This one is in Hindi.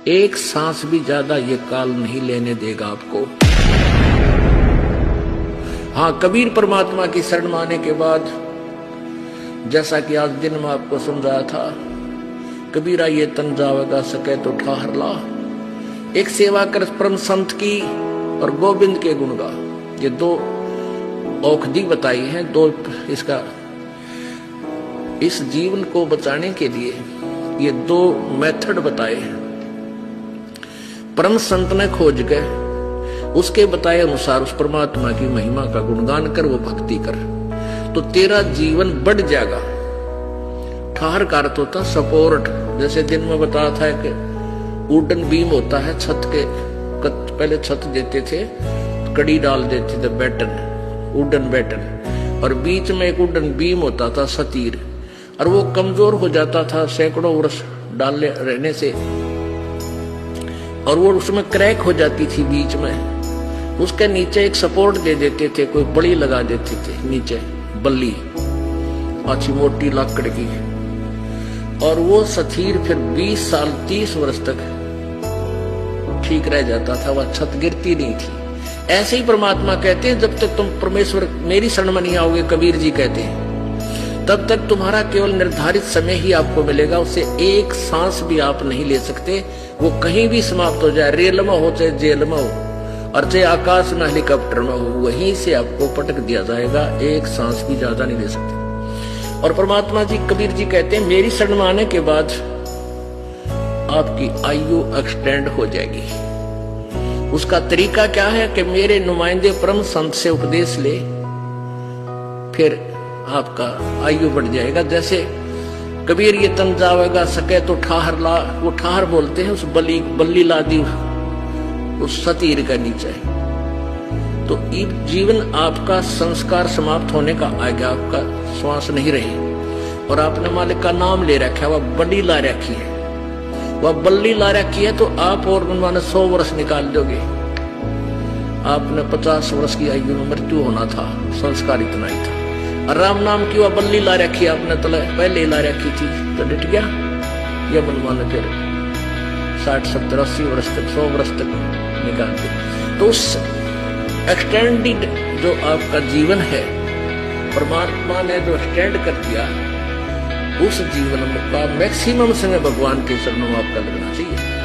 एक सांस भी ज्यादा ये काल नहीं लेने देगा आपको। हाँ, कबीर परमात्मा की शरण में आने के बाद, जैसा कि आज दिन में आपको समझाया था, कबीरा ये तन जावेगा सके तो ठाहर ला, एक सेवा कर परम संत की और गोविंद के गुण गा। ये दो औषधि बताई है, दो इसका इस जीवन को बचाने के लिए ये दो मेथड बताए हैं। परम संत ने खोज के उसके बताए अनुसार उस परमात्मा की महिमा का गुणगान कर, वो भक्ति कर, तो तेरा जीवन बढ़ जाएगा। ठहर का अर्थ होता सपोर्ट। जैसे दिन में बताया था कि वुडन बीम होता है छत के, पहले छत देते थे, कड़ी डाल देते थे, बैटन, वुडन बैटन, और बीच में एक वुडन बीम होता था सतीर, और वो कमजोर हो जाता था सैकड़ों वर्ष डालने रहने से, और वो उसमें क्रैक हो जाती थी बीच में। उसके नीचे एक सपोर्ट दे देते थे, कोई बड़ी लगा देते थे नीचे, बल्ली अच्छी मोटी लकड़ की, और वो सतीर फिर 20 साल 30 वर्ष तक ठीक रह जाता था, वह छत गिरती नहीं थी। ऐसे ही परमात्मा कहते हैं, जब तक तुम परमेश्वर मेरी शरण में नहीं आओगे, कबीर जी कहते हैं, तब तक तुम्हारा केवल निर्धारित समय ही आपको मिलेगा, उससे एक सांस भी आप नहीं ले सकते। वो कहीं भी समाप्त हो जाए, रेल में हो चाहे जेल में हो, और चाहे आकाश में हेलीकॉप्टर में हो, वहीं से आपको पटक दिया जाएगा, एक सांस भी ज्यादा नहीं ले सकते। और परमात्मा जी, कबीर जी कहते हैं, मेरी शरण में आने के बाद आपकी आयु एक्सटेंड हो जाएगी। उसका तरीका क्या है कि मेरे नुमाइंदे परम संत से उपदेश ले, फिर आपका आयु बढ़ जाएगा। जैसे कबीर ये तन जावेगा सके तो ठाहर ला, वो ठाहर बोलते हैं उस बल्ली ला दी उस सतीर का नीचे। तो जीवन आपका संस्कार समाप्त होने का आ गया, आपका श्वास नहीं रही, और आपने मालिक का नाम ले रखा है, वह बल्ली ला रखी है, वह बल्ली ला रखी है, तो आप और माने 100 वर्ष निकाल दोगे। आपने 50 वर्ष की आयु में मृत्यु होना था, संस्कार इतना ही था। और राम नाम की वह बल्ली ला रखी, आपने तले पहले ला रखी थी, तो डट गया। ये मनमाने फिर 60 70 80 वर्ष तक, 100 वर्ष तक निकाल दे। तो उस एक्सटेंडेड जो आपका जीवन है, परमात्मा ने जो एक्सटेंड कर दिया, उस जीवन का मैक्सिमम समय भगवान के चरणों में आपका लगना चाहिए।